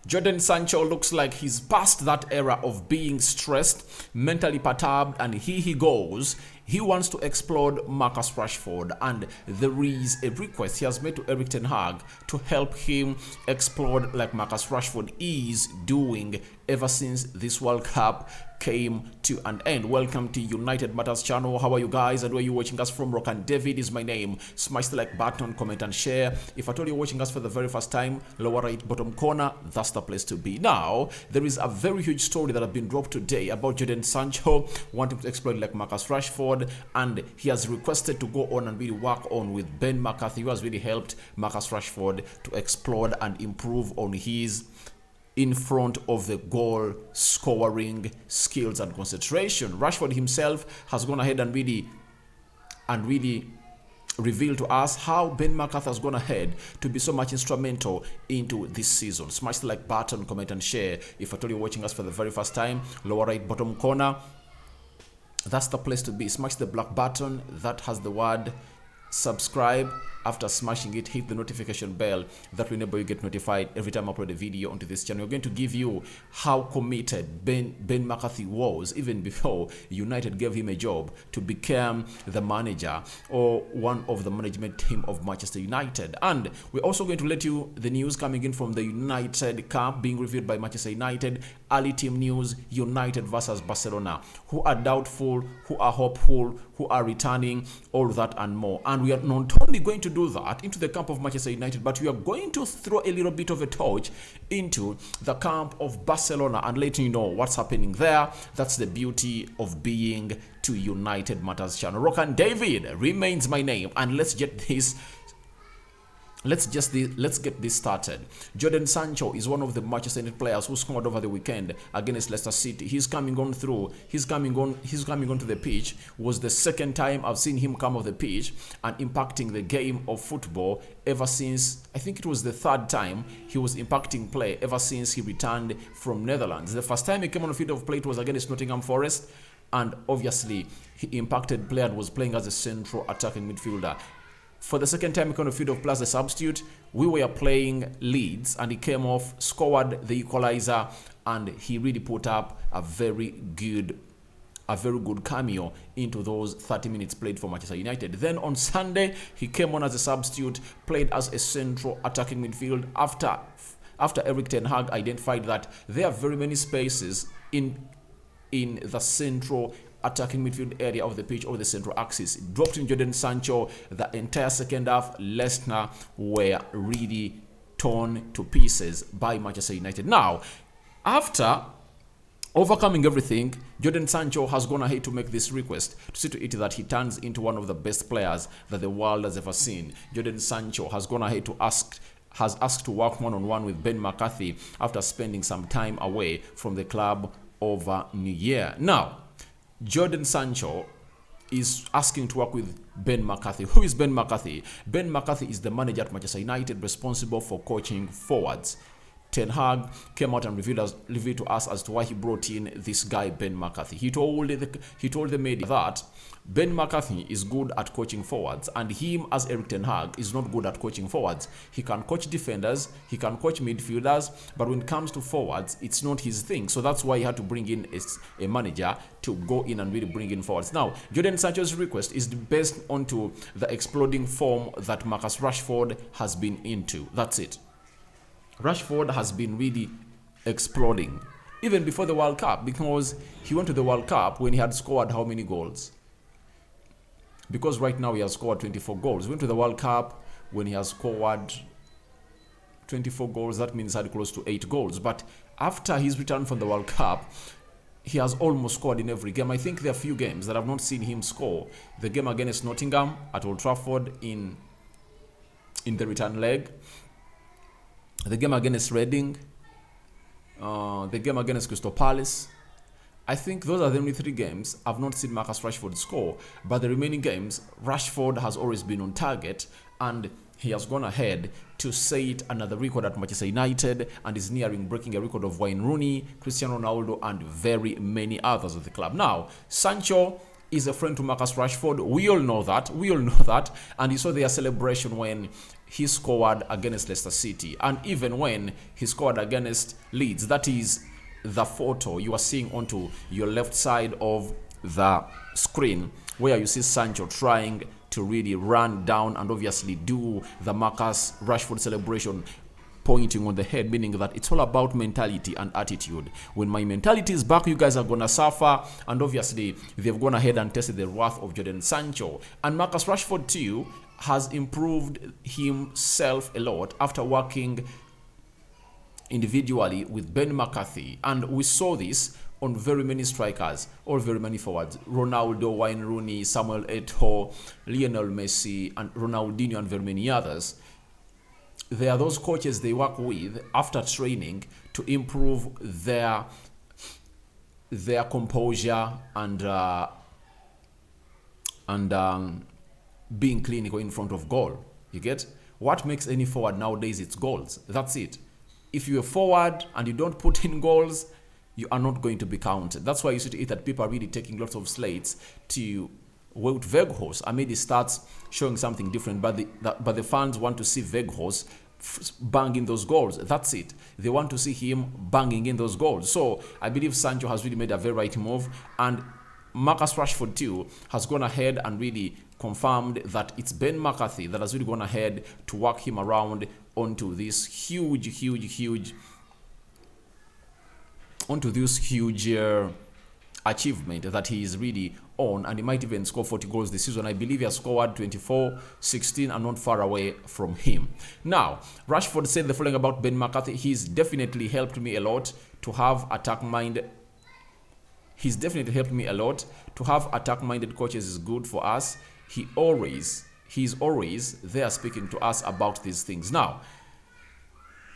Jodan Sancho looks like he's past that era of being stressed, mentally perturbed, and here he goes. He wants to explode Marcus Rashford, and there is a request he has made to Erik ten Hag to help him explode like Marcus Rashford is doing ever since this World Cup came to an end. Welcome to United Matters channel. How are you guys, and where you watching us from? Rock and David is my name. Smash the like button, comment and share. If at all you're watching us for the very first time, lower right bottom corner, that's the place to be. Now there is a very huge story that has been dropped today about Jodan Sancho wanting to exploit like Marcus Rashford, and he has requested to go on and really work on with Ben McCarthy, who has really helped Marcus Rashford to explode and improve on his in front of the goal scoring skills and concentration. Rashford himself has gone ahead and really revealed to us how Ben McCarthy has gone ahead to be so much instrumental into this season. Smash the like button, comment and share. If at all you're watching us for the very first time, lower right bottom corner, that's the place to be. Smash the black button that has the word subscribe. After smashing it, hit the notification bell that will enable you get notified every time I upload a video onto this channel. We're going to give you how committed Ben McCarthy was even before United gave him a job to become the manager or one of the management team of Manchester United. And we're also going to let you the news coming in from the United camp being reviewed by Manchester United. Early team news: United versus Barcelona. Who are doubtful, who are hopeful, who are returning, all that and more. And we are not only going to do that into the camp of Manchester United, but we are going to throw a little bit of a torch into the camp of Barcelona and let you know what's happening there. That's the beauty of being to United Matters channel. Rock and David remains my name, and let's get this let's get this started. Jodan Sancho is one of the Manchester United players who scored over the weekend against Leicester City. He's coming on to the pitch. Was the second time I've seen him come off the pitch and impacting the game of football ever since, I think it was the third time he was impacting play ever since he returned from Netherlands. The first time he came on the field of play was against Nottingham Forest, and obviously he impacted play and was playing as a central attacking midfielder. For the second time he came on the field of play as a substitute, we were playing Leeds, and he came off, scored the equalizer, and he really put up a very good cameo into those 30 minutes played for Manchester United. Then on Sunday, he came on as a substitute, played as a central attacking midfield after Erik ten Hag identified that there are very many spaces in the central attacking midfield area of the pitch or the central axis. It dropped in Jodan Sancho. The entire second half, Leicester were really torn to pieces by Manchester United. Now, after overcoming everything, Jodan Sancho has gone ahead to make this request to see to it that he turns into one of the best players that the world has ever seen. Jodan Sancho has gone ahead to has asked to work one-on-one with Ben McCarthy after spending some time away from the club over New Year. Now, Jodan Sancho is asking to work with Ben McCarthy. Who is Ben McCarthy? Ben McCarthy is the manager at Manchester United responsible for coaching forwards. Ten Hag came out and revealed to us as to why he brought in this guy Ben McCarthy. He told the media that Ben McCarthy is good at coaching forwards, and him as Erik ten Hag is not good at coaching forwards. He can coach defenders, he can coach midfielders, but when it comes to forwards, it's not his thing. So that's why he had to bring in a manager to go in and really bring in forwards. Now, Jodan Sancho's request is based onto the exploding form that Marcus Rashford has been into. That's it. Rashford has been really exploding even before the World Cup, because he went to the World Cup when he had scored how many goals? Because right now he has scored 24 goals. He went to the World Cup when he has scored 24 goals. That means he had close to 8 goals. But after his return from the World Cup, he has almost scored in every game. I think there are a few games that I've not seen him score. The game against Nottingham at Old Trafford in the return leg, the game against Reading, the game against Crystal Palace. I think those are the only 3 games I've not seen Marcus Rashford score. But the remaining games, Rashford has always been on target, and he has gone ahead to set another record at Manchester United and is nearing breaking a record of Wayne Rooney, Cristiano Ronaldo, and very many others of the club. Now, Sancho is a friend to Marcus Rashford. We all know that. We all know that. And you saw their celebration when he scored against Leicester City. And even when he scored against Leeds. That is the photo you are seeing onto your left side of the screen, where you see Sancho trying to really run down and obviously do the Marcus Rashford celebration, pointing on the head, meaning that it's all about mentality and attitude. When my mentality is back, you guys are gonna suffer. And obviously they've gone ahead and tested the wrath of Jodan Sancho. And Marcus Rashford too has improved himself a lot after working individually with Ben McCarthy. And we saw this on very many strikers or very many forwards: Ronaldo, Wayne Rooney, Samuel Eto'o, Lionel Messi, and Ronaldinho, and very many others. They are those coaches they work with after training to improve their composure and being clinical in front of goal. You get? What makes any forward nowadays? It's goals. That's it. If you're a forward and you don't put in goals, you are not going to be counted. That's why you see that people are really taking lots of slates to Wout Weghorst. I mean, he starts showing something different, but the fans want to see Weghorst banging those goals. That's it. They want to see him banging in those goals. So I believe Sancho has really made a very right move, and Marcus Rashford too has gone ahead and really confirmed that it's Ben McCarthy that has really gone ahead to work him around onto this huge achievement that he is really on, and he might even score 40 goals this season. I believe he has scored 24, 16, and not far away from him. Now, Rashford said the following about Ben McCarthy: he's definitely helped me a lot to have attack-minded. He's definitely helped me a lot to have attack-minded coaches is good for us. He's always there speaking to us about these things. Now,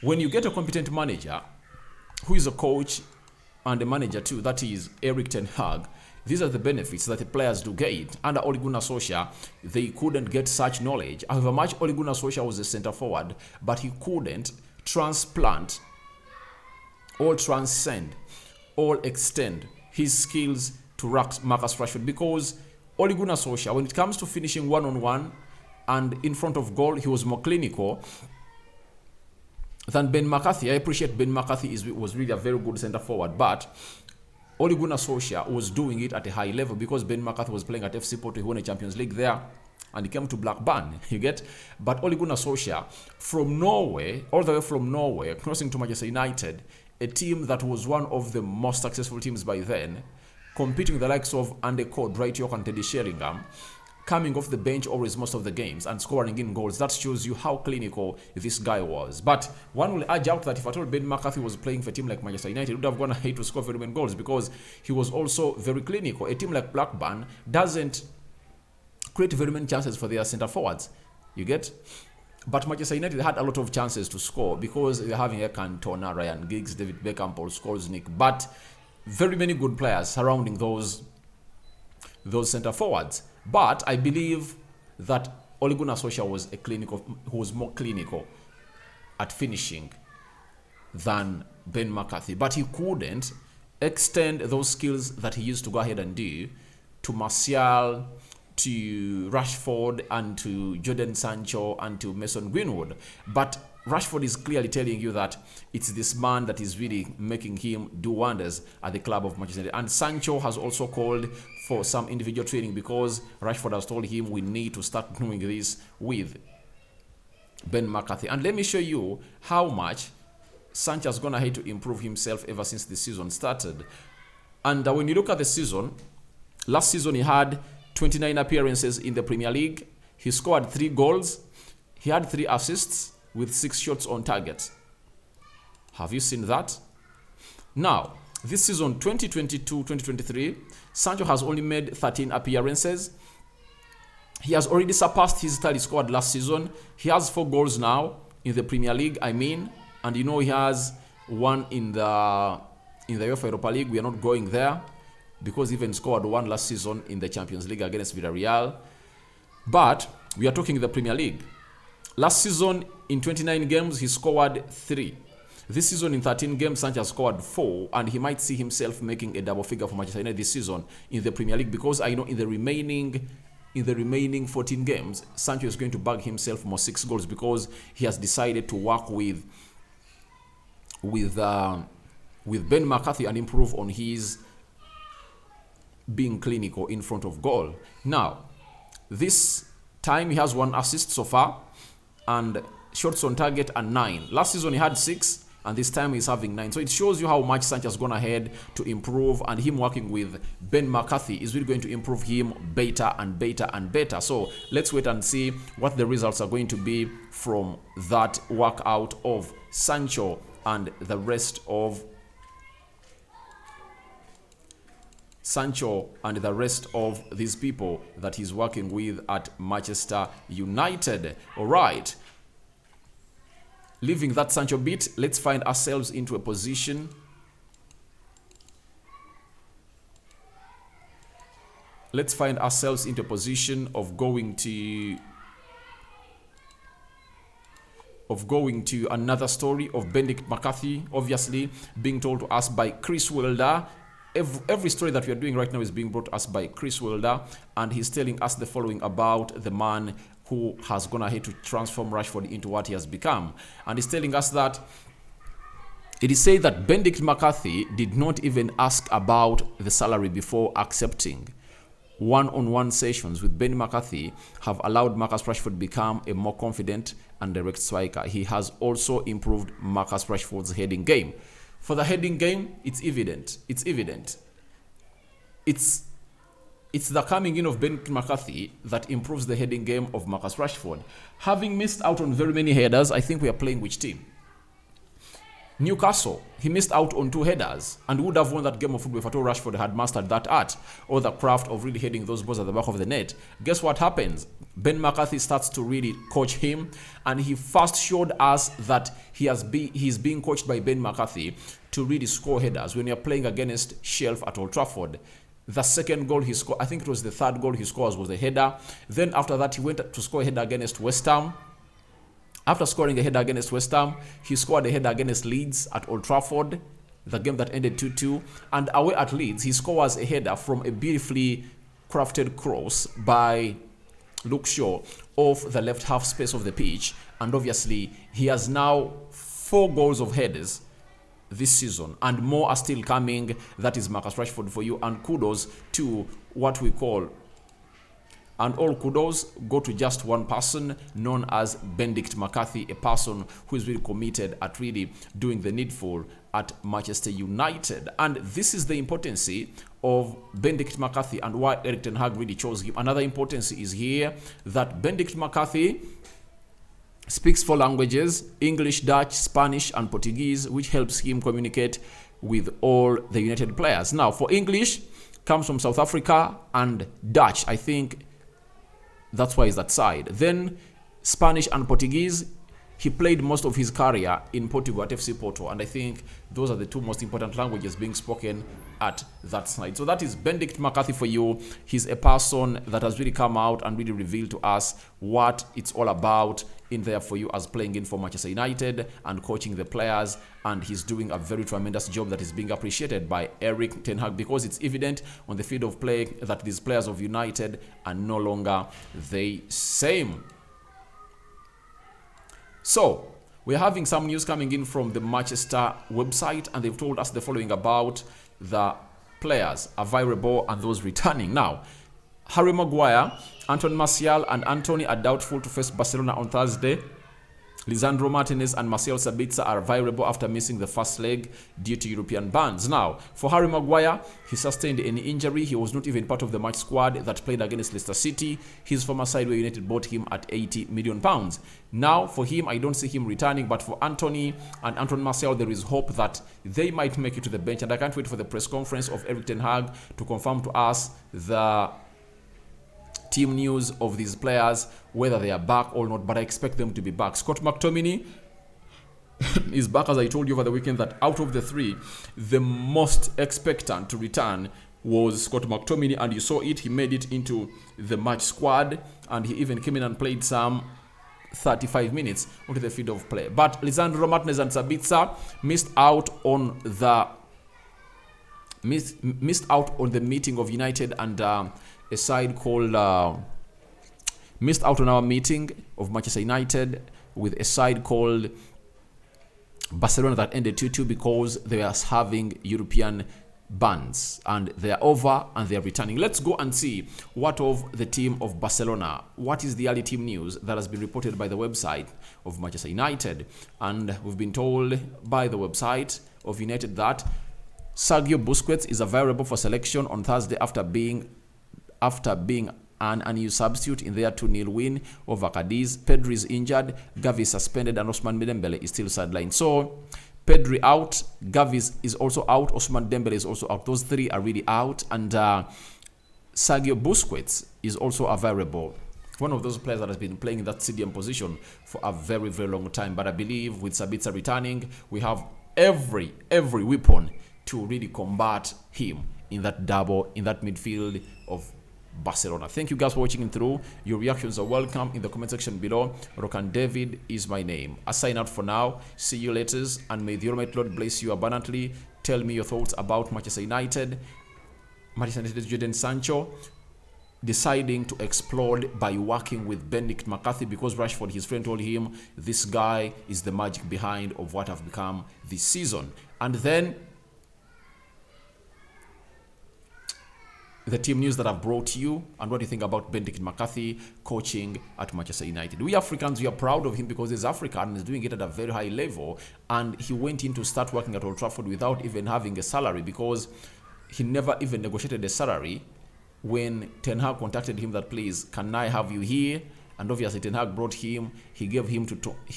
when you get a competent manager who is a coach and a manager too, that is Erik ten Hag, these are the benefits that the players do get. Under Ole Gunnar Solskjaer, they couldn't get such knowledge. However much Ole Gunnar Solskjaer was a center forward, but he couldn't transplant or transcend or extend his skills to Marcus Rashford, because Ole Gunnar Solskjaer, when it comes to finishing one-on-one and in front of goal, he was more clinical than Ben McCarthy. I appreciate Ben McCarthy was really a very good center forward, but Ole Gunnar Solskjaer was doing it at a high level because Ben McCarthy was playing at FC Porto. He won a Champions League there, and he came to Blackburn, you get? But Ole Gunnar Solskjaer, from Norway, all the way from Norway, crossing to Manchester United, a team that was one of the most successful teams by then, competing with the likes of Andy Cole, Dwight York, and Teddy Sheringham, coming off the bench always most of the games and scoring in goals. That shows you how clinical this guy was. But one will urge out that if at all Ben McCarthy was playing for a team like Manchester United, he would have gone ahead to score very many goals because he was also very clinical. A team like Blackburn doesn't create very many chances for their centre forwards. You get? But Manchester United had a lot of chances to score because they're having a Cantona, Ryan Giggs, David Beckham, Paul Scholes, but very many good players surrounding those centre forwards. But I believe that Ole Gunnar Solskjaer was more clinical at finishing than Ben McCarthy. But he couldn't extend those skills that he used to go ahead and do to Martial, to Rashford, and to Jodan Sancho, and to Mason Greenwood. But Rashford is clearly telling you that it's this man that is really making him do wonders at the club of Manchester United. And Sancho has also called for some individual training because Rashford has told him we need to start doing this with Ben McCarthy. And let me show you how much Sancho has gone ahead to improve himself ever since the season started. And when you look at the season, last season he had 29 appearances in the Premier League. He scored 3 goals. He had 3 assists with 6 shots on target. Have you seen that? Now, this season 2022-2023, Sancho has only made 13 appearances. He has already surpassed his total scored last season. He has 4 goals now in the Premier League, and you know he has 1 in the UEFA Europa League. We are not going there because he even scored 1 last season in the Champions League against Villarreal. But we are talking the Premier League. Last season, in 29 games, he scored 3. This season in 13 games, Sancho has scored 4, and he might see himself making a double figure for Manchester United this season in the Premier League, because I know in the remaining 14 games, Sancho is going to bag himself more 6 goals because he has decided to work with Ben McCarthy and improve on his being clinical in front of goal. Now, this time he has 1 assist so far, and shots on target are 9. Last season he had 6, and this time he's having 9. So it shows you how much Sanchez has gone ahead to improve, and him working with Ben McCarthy is really going to improve him better and better and better. So let's wait and see what the results are going to be from that workout of Sancho and the rest of these people that he's working with at Manchester United. All right. Leaving that Sancho bit, let's find ourselves into a position of going to another story of Benedict McCarthy, obviously being told to us by Chris Wilder. Every story that we are doing right now is being brought to us by Chris Wilder, and he's telling us the following about the man who has gone ahead to transform Rashford into what he has become. And he's telling us that it is said that Benedict McCarthy did not even ask about the salary before accepting. One-on-one sessions with Ben McCarthy have allowed Marcus Rashford become a more confident and direct striker. He has also improved Marcus Rashford's heading game. For the heading game, it's evident. It's the coming in of Ben McCarthy that improves the heading game of Marcus Rashford. Having missed out on very many headers, I think we are playing which team? Newcastle. He missed out on 2 headers and would have won that game of football if at all Rashford had mastered that art or the craft of really heading those balls at the back of the net. Guess what happens? Ben McCarthy starts to really coach him, and he first showed us that he's being coached by Ben McCarthy to really score headers when you're playing against Sheffield at Old Trafford. The second goal he scored, I think it was the third goal he scores, was a header. Then after that, he went to score a header against West Ham. After scoring a header against West Ham, he scored a header against Leeds at Old Trafford, the game that ended 2-2. And away at Leeds, he scores a header from a beautifully crafted cross by Luke Shaw off the left half space of the pitch. And obviously, he has now 4 goals of headers this season, and more are still coming. That is Marcus Rashford for you, and kudos to what we call, and all kudos go to just one person known as Benedict McCarthy, a person who is really committed at really doing the needful at Manchester United. And this is the importance of Benedict McCarthy and why Erik ten Hag really chose him. Another importance is here that Benedict McCarthy speaks 4 languages: English, Dutch, Spanish, and Portuguese, which helps him communicate with all the United players. Now, for English, comes from South Africa, and Dutch, I think that's why he's that side. Then Spanish and Portuguese, he played most of his career in Portugal at FC Porto, and I think those are the 2 most important languages being spoken at that side. So that is Benedict McCarthy for you. He's a person that has really come out and really revealed to us what it's all about in there for you as playing in for Manchester United and coaching the players, and he's doing a very tremendous job that is being appreciated by Erik ten Hag, because it's evident on the field of play that these players of United are no longer the same. So, we're having some news coming in from the Manchester website, and they've told us the following about the players available and those returning. Now, Harry Maguire, Anton Martial, and Anthony are doubtful to face Barcelona on Thursday. Lisandro Martinez and Marcel Sabitzer are available after missing the first leg due to European bans. Now, for Harry Maguire, he sustained an injury. He was not even part of the match squad that played against Leicester City, his former side where United bought him at £80 million. Now, for him, I don't see him returning, but for Anthony and Anton Martial, there is hope that they might make it to the bench, and I can't wait for the press conference of Erik ten Hag to confirm to us the team news of these players, whether they are back or not, but I expect them to be back. Scott McTominay is back, as I told you over the weekend, that out of the 3, the most expectant to return was Scott McTominay, and you saw it. He made it into the match squad, and he even came in and played some 35 minutes onto the field of play. But Lisandro Martinez and Sabitzer missed out on the meeting of United and a side called missed out on our meeting of Manchester United with a side called Barcelona that ended 2-2 because they were having European bans, and they are over and they are returning. Let's go and see what of the team of Barcelona. What is the early team news that has been reported by the website of Manchester United? And we've been told by the website of United that Sergio Busquets is available for selection on Thursday after being an unused substitute in their 2-0 win over Cadiz. Pedri is injured, Gavi is suspended, and Ousmane Dembele is still sidelined. So Pedri out, Gavi is also out, Ousmane Dembele is also out. Those three are really out, and Sergio Busquets is also available. One of those players that has been playing in that CDM position for a very, very long time. But I believe with Sabitzer returning, we have every weapon to really combat him in that midfield of Barcelona. Thank you guys for watching through. Your reactions are welcome in the comment section below. Rokan David is my name. I sign out for now. See you later, and may the Almighty Lord bless you abundantly. Tell me your thoughts about Manchester United's Jodan Sancho deciding to explode by working with Benedict McCarthy because Rashford, his friend, told him this guy is the magic behind of what have become this season. And then the team news that I've brought to you, and what do you think about Benedict McCarthy coaching at Manchester United? We Africans, we are proud of him because he's African and he's doing it at a very high level, and he went in to start working at Old Trafford without even having a salary because he never even negotiated a salary. When Ten Hag contacted him that, please, can I have you here? And obviously Ten Hag brought him, he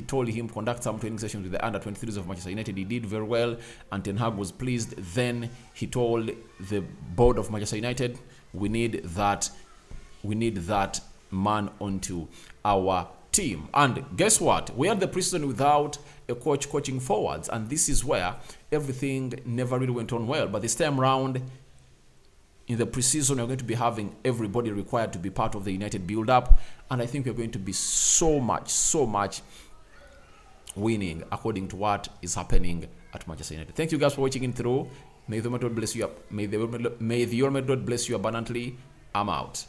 told him conduct some training sessions with the under-23s of Manchester United. He did very well, and Ten Hag was pleased. Then he told the board of Manchester United, we need that man onto our team. And guess what? We had the preseason without a coach coaching forwards, and this is where everything never really went on well. But this time round, in the preseason, we're going to be having everybody required to be part of the United build-up, and I think we're going to be so much winning according to what is happening at Manchester United. Thank you guys for watching in through. May the Almighty God bless you. May the Almighty God bless you abundantly. I'm out.